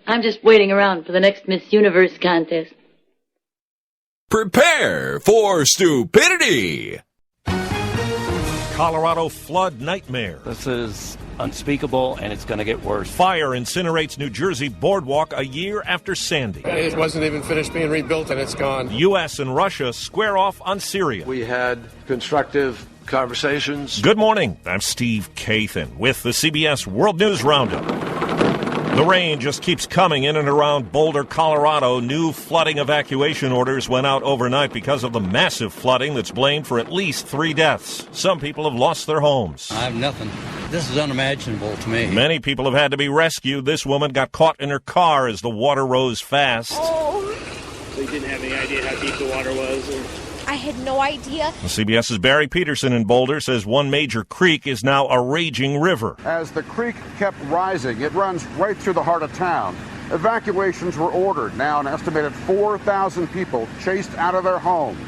I'm just waiting around for the next Miss Universe contest. Prepare for stupidity. Colorado flood nightmare. This is unspeakable, and it's going to get worse. Fire incinerates New Jersey boardwalk a year after Sandy. It wasn't even finished being rebuilt, and it's gone. The U.S. and Russia square off on Syria. We had constructive conversations. Good morning. I'm Steve Kathan with the CBS World News Roundup. The rain just keeps coming in and around Boulder, Colorado. New flooding evacuation orders went out overnight because of the massive flooding that's blamed for at least 3 deaths. Some people have lost their homes. I have nothing. This is unimaginable to me. Many people have had to be rescued. This woman got caught in her car as the water rose fast. Oh. So you didn't have any idea how deep the water was? Or? I had no idea. CBS's Barry Peterson in Boulder says one major creek is now a raging river. As the creek kept rising, it runs right through the heart of town. Evacuations were ordered. Now an estimated 4,000 people chased out of their homes.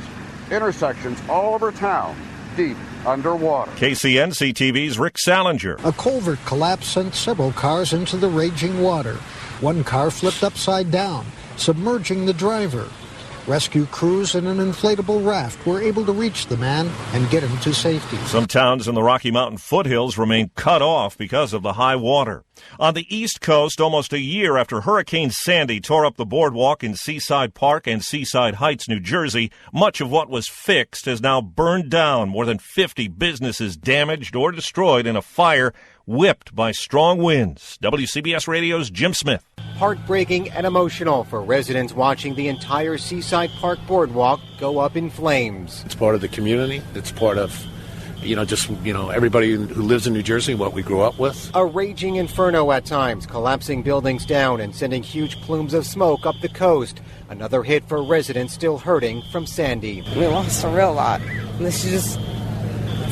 Intersections all over town, deep underwater. KCNC-TV's Rick Salinger. A culvert collapse sent several cars into the raging water. One car flipped upside down, submerging the driver. Rescue crews in an inflatable raft were able to reach the man and get him to safety. Some towns in the Rocky Mountain foothills remain cut off because of the high water. On the East Coast, almost a year after Hurricane Sandy tore up the boardwalk in Seaside Park and Seaside Heights, New Jersey, much of what was fixed has now burned down. More than 50 businesses damaged or destroyed in a fire whipped by strong winds. WCBS Radio's Jim Smith. Heartbreaking and emotional for residents watching the entire Seaside Park boardwalk go up in flames. It's part of the community. It's part of, everybody who lives in New Jersey, what we grew up with. A raging inferno at times, collapsing buildings down and sending huge plumes of smoke up the coast. Another hit for residents still hurting from Sandy. We lost a real lot. This is just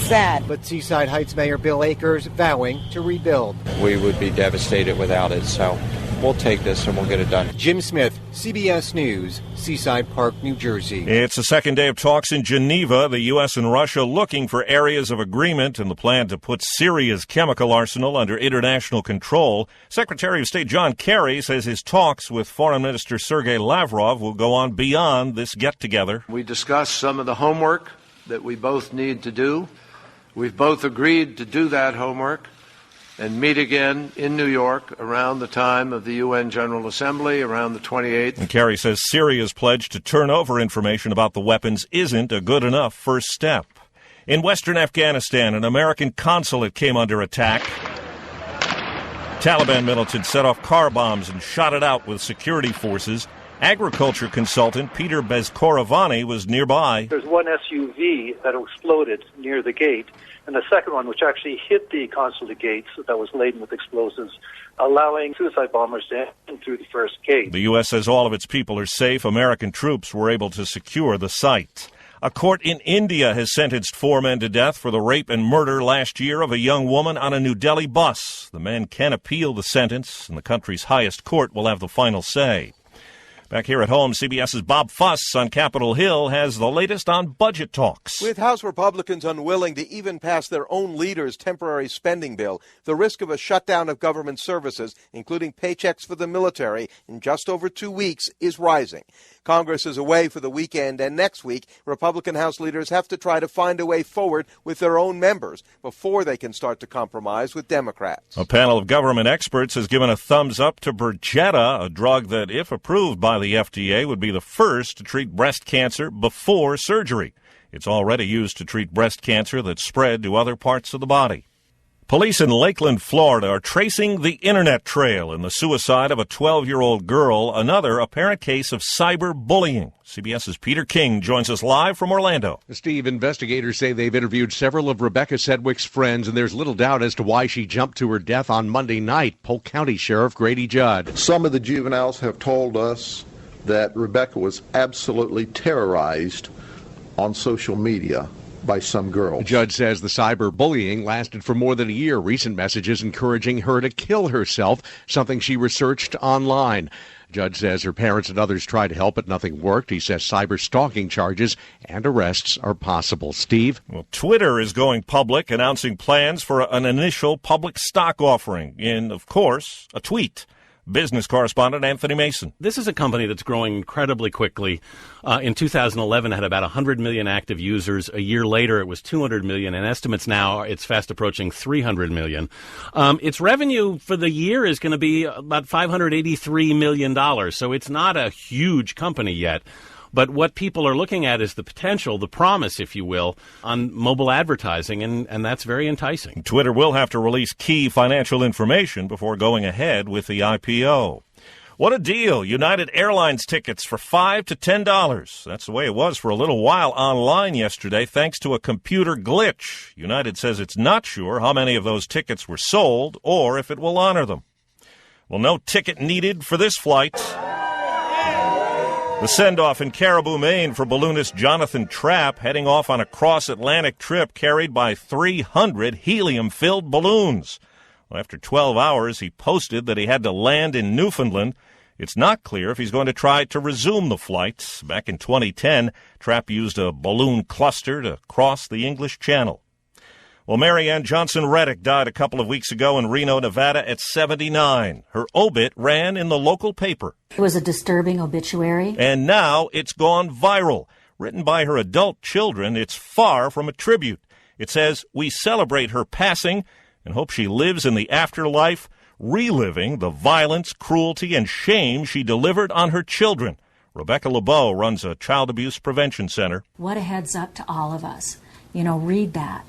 sad. But Seaside Heights Mayor Bill Akers vowing to rebuild. We would be devastated without it, so we'll take this and we'll get it done. Jim Smith, CBS News, Seaside Park, New Jersey. It's the second day of talks in Geneva, the U.S. and Russia looking for areas of agreement in the plan to put Syria's chemical arsenal under international control. Secretary of State John Kerry says his talks with Foreign Minister Sergei Lavrov will go on beyond this get-together. We discussed some of the homework that we both need to do. We've both agreed to do that homework and meet again in New York around the time of the UN General Assembly, around the 28th. And Kerry says Syria's pledge to turn over information about the weapons isn't a good enough first step. In western Afghanistan, an American consulate came under attack. Taliban militants set off car bombs and shot it out with security forces. Agriculture consultant Peter Bezkorovany was nearby. There's one SUV that exploded near the gate, and the second one, which actually hit the consulate gates that was laden with explosives, allowing suicide bombers to enter through the first gate. The U.S. says all of its people are safe. American troops were able to secure the site. A court in India has sentenced 4 men to death for the rape and murder last year of a young woman on a New Delhi bus. The men can appeal the sentence, and the country's highest court will have the final say. Back here at home, CBS's Bob Fuss on Capitol Hill has the latest on budget talks. With House Republicans unwilling to even pass their own leader's temporary spending bill, the risk of a shutdown of government services, including paychecks for the military, in just over 2 weeks is rising. Congress is away for the weekend, and next week, Republican House leaders have to try to find a way forward with their own members before they can start to compromise with Democrats. A panel of government experts has given a thumbs up to Perjeta, a drug that, if approved by the FDA, would be the first to treat breast cancer before surgery. It's already used to treat breast cancer that's spread to other parts of the body. Police in Lakeland, Florida are tracing the internet trail in the suicide of a 12-year-old girl, another apparent case of cyberbullying. CBS's Peter King joins us live from Orlando. Steve, investigators say they've interviewed several of Rebecca Sedgwick's friends, and there's little doubt as to why she jumped to her death on Monday night. Polk County Sheriff Grady Judd. Some of the juveniles have told us that Rebecca was absolutely terrorized on social media by some girls. The judge says the cyberbullying lasted for more than a year. Recent messages encouraging her to kill herself, something she researched online. Judge says her parents and others tried to help, but nothing worked. He says cyber stalking charges and arrests are possible. Steve? Well, Twitter is going public, announcing plans for an initial public stock offering in, of course, a tweet. Business correspondent Anthony Mason. This is a company that's growing incredibly quickly. In 2011, it had about 100 million active users. A year later, it was 200 million, and estimates now it's fast approaching 300 million. Its revenue for the year is going to be about $583 million, so it's not a huge company yet. But what people are looking at is the potential, the promise, if you will, on mobile advertising, and that's very enticing. Twitter will have to release key financial information before going ahead with the IPO. What a deal. United Airlines tickets for $5 to $10. That's the way it was for a little while online yesterday, thanks to a computer glitch. United says it's not sure how many of those tickets were sold or if it will honor them. Well, no ticket needed for this flight. The send-off in Caribou, Maine for balloonist Jonathan Trapp heading off on a cross-Atlantic trip carried by 300 helium-filled balloons. Well, after 12 hours, he posted that he had to land in Newfoundland. It's not clear if he's going to try to resume the flight. Back in 2010, Trapp used a balloon cluster to cross the English Channel. Well, Mary Ann Johnson-Reddick died a couple of weeks ago in Reno, Nevada at 79. Her obit ran in the local paper. It was a disturbing obituary. And now it's gone viral. Written by her adult children, it's far from a tribute. It says, "We celebrate her passing and hope she lives in the afterlife, reliving the violence, cruelty, and shame she delivered on her children." Rebecca LeBeau runs a child abuse prevention center. What a heads up to all of us. Read that.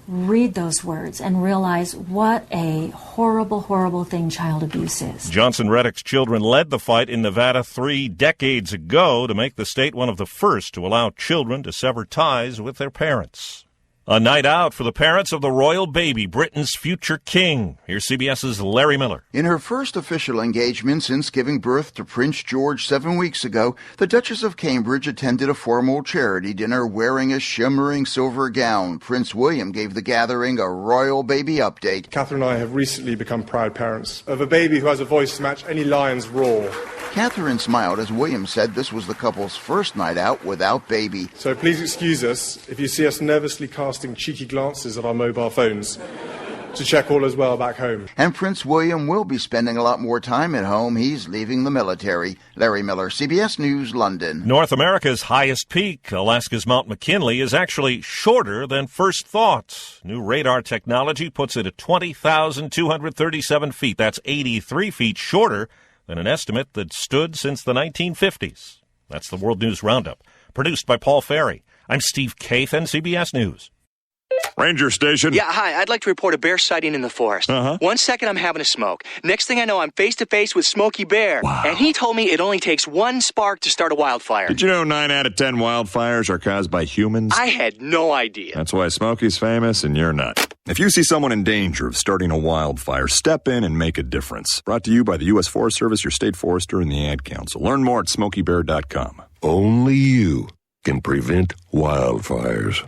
Read those words and realize what a horrible, horrible thing child abuse is. Johnson-Reddick's children led the fight in Nevada 3 decades ago to make the state one of the first to allow children to sever ties with their parents. A night out for the parents of the royal baby, Britain's future king. Here's CBS's Larry Miller. In her first official engagement since giving birth to Prince George 7 weeks ago, the Duchess of Cambridge attended a formal charity dinner wearing a shimmering silver gown. Prince William gave the gathering a royal baby update. Catherine and I have recently become proud parents of a baby who has a voice to match any lion's roar. Catherine smiled as William said this was the couple's first night out without baby. So please excuse us if you see us nervously casting cheeky glances at our mobile phones to check all is well back home. And Prince William will be spending a lot more time at home. He's leaving the military. Larry Miller, CBS News, London. North America's highest peak, Alaska's Mount McKinley, is actually shorter than first thought. New radar technology puts it at 20,237 feet. That's 83 feet shorter than an estimate that stood since the 1950s. That's the World News Roundup, produced by Paul Ferry. I'm Steve Kathan, CBS News. Ranger Station. Yeah, hi. I'd like to report a bear sighting in the forest. 1 second, I'm having a smoke. Next thing I know, I'm face-to-face with Smokey Bear. Wow. And he told me it only takes one spark to start a wildfire. Did you know 9 out of 10 wildfires are caused by humans? I had no idea. That's why Smokey's famous and you're not. If you see someone in danger of starting a wildfire, step in and make a difference. Brought to you by the U.S. Forest Service, your state forester, and the Ad Council. Learn more at SmokeyBear.com. Only you can prevent wildfires.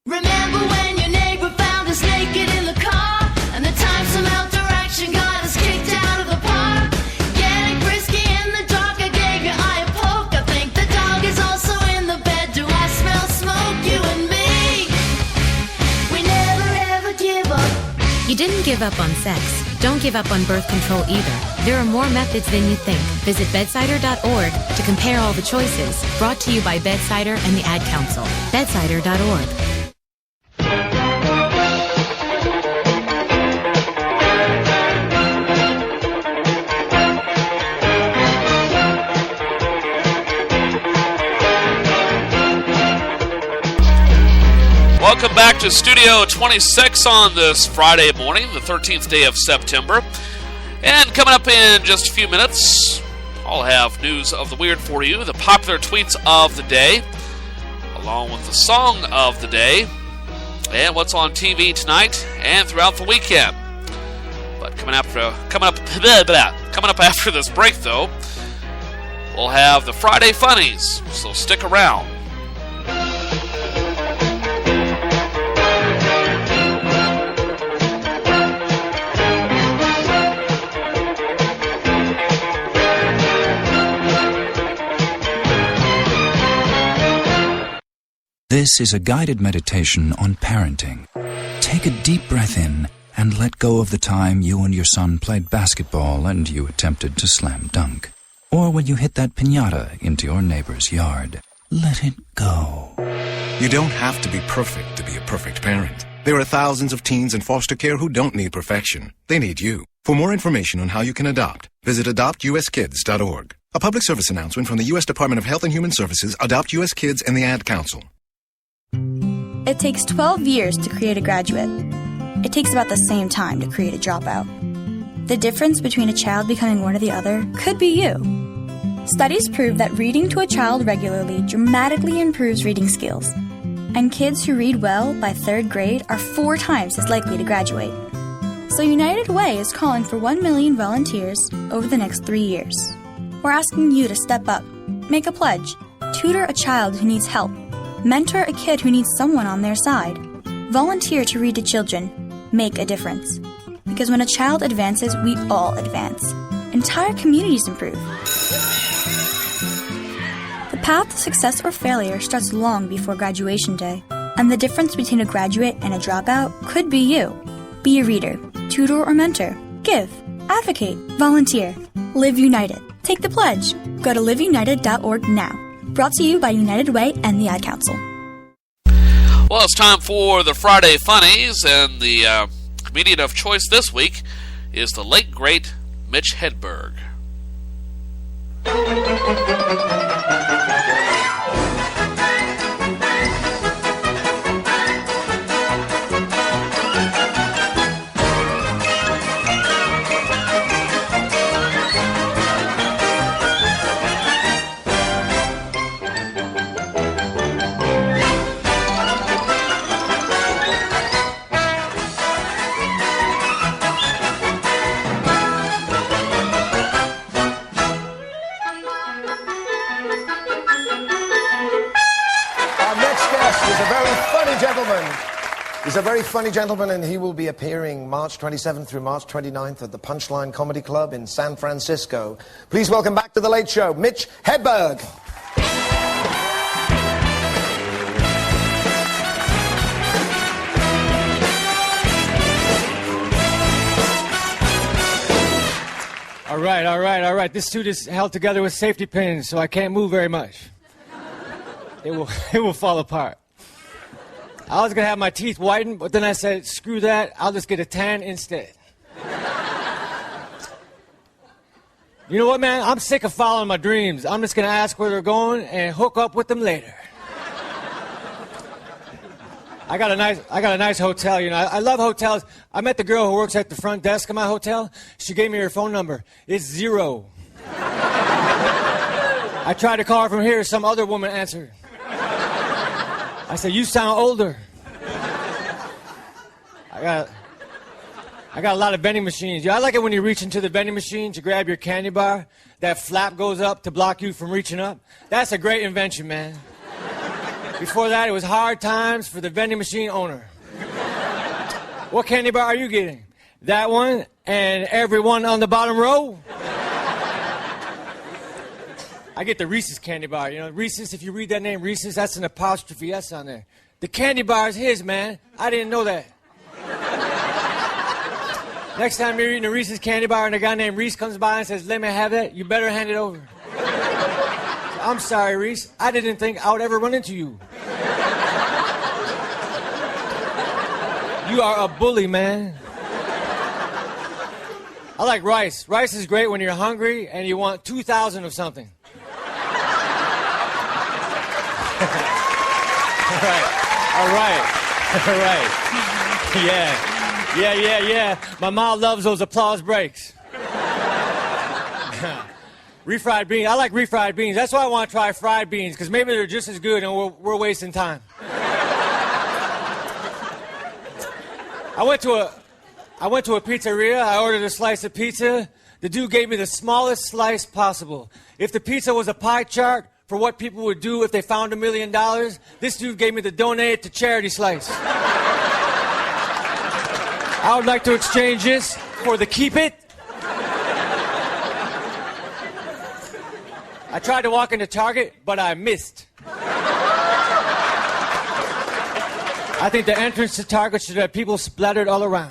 Remember when your neighbor found us naked in the car, and the time some outdoor action got us kicked out of the park? Getting frisky in the dark, I gave your eye a poke. I think the dog is also in the bed. Do I smell smoke, you and me? We never ever give up. You didn't give up on sex. Don't give up on birth control either. There are more methods than you think. Visit bedsider.org to compare all the choices. Brought to you by Bedsider and the Ad Council. Bedsider.org. Welcome back to Studio 26 on this Friday morning, the 13th day of September. And coming up in just a few minutes, I'll have news of the weird for you, the popular tweets of the day, along with the song of the day, and what's on TV tonight and throughout the weekend. But coming up after this break, though, we'll have the Friday Funnies, so stick around. This is a guided meditation on parenting. Take a deep breath in And let go of the time you and your son played basketball and you attempted to slam dunk. Or when you hit that piñata into your neighbor's yard. Let it go. You don't have to be perfect to be a perfect parent. There are thousands of teens in foster care who don't need perfection. They need you. For more information on how you can adopt, visit adoptuskids.org. A public service announcement from the U.S. Department of Health and Human Services, Adopt U.S. Kids, and the Ad Council. It takes 12 years to create a graduate. It takes about the same time to create a dropout. The difference between a child becoming one or the other could be you. Studies prove that reading to a child regularly dramatically improves reading skills. And kids who read well by 3rd grade are 4 times as likely to graduate. So United Way is calling for 1 million volunteers over the next 3 years. We're asking you to step up, make a pledge, tutor a child who needs help, mentor a kid who needs someone on their side, volunteer to read to children, make a difference. Because when a child advances, we all advance. Entire communities improve. The path to success or failure starts long before graduation day, and the difference between a graduate and a dropout could be you. Be a reader, tutor or mentor, give, advocate, volunteer, live united. Take the pledge. Go to liveunited.org now. Brought to you by United Way and the Ad Council. Well, it's time for the Friday Funnies, and the comedian of choice this week is the late, great Mitch Hedberg. He's a very funny gentleman, and he will be appearing March 27th through March 29th at the Punchline Comedy Club in San Francisco. Please welcome back to The Late Show, Mitch Hedberg. All right. This suit is held together with safety pins, so I can't move very much. It will fall apart. I was going to have my teeth whitened, but then I said, screw that, I'll just get a tan instead. You know what, man? I'm sick of following my dreams. I'm just going to ask where they're going and hook up with them later. I got a nice hotel, you know. I love hotels. I met the girl who works at the front desk of my hotel. She gave me her phone number. It's 0. I tried to call her from here. Some other woman answered. I said, you sound older. I got a lot of vending machines. Yeah, I like it when you reach into the vending machine to grab your candy bar. That flap goes up to block you from reaching up. That's a great invention, man. Before that, it was hard times for the vending machine owner. What candy bar are you getting? That one and every one on the bottom row? I get the Reese's candy bar. You know, Reese's, if you read that name, Reese's, that's an apostrophe S on there. The candy bar is his, man. I didn't know that. Next time you're eating a Reese's candy bar and a guy named Reese comes by and says, let me have that, you better hand it over. I'm sorry, Reese. I didn't think I would ever run into you. You are a bully, man. I like rice. Rice is great when you're hungry and you want 2,000 of something. All right. Yeah. My mom loves those applause breaks. Refried beans. I like refried beans. That's why I want to try fried beans, because maybe they're just as good and we're wasting time. I went to a pizzeria. I ordered a slice of pizza. The dude gave me the smallest slice possible. If the pizza was a pie chart for what people would do if they found $1 million, this dude gave me the donate it to charity slice. I would like to exchange this for the keep it. I tried to walk into Target, but I missed. I think the entrance to Target should have people splattered all around.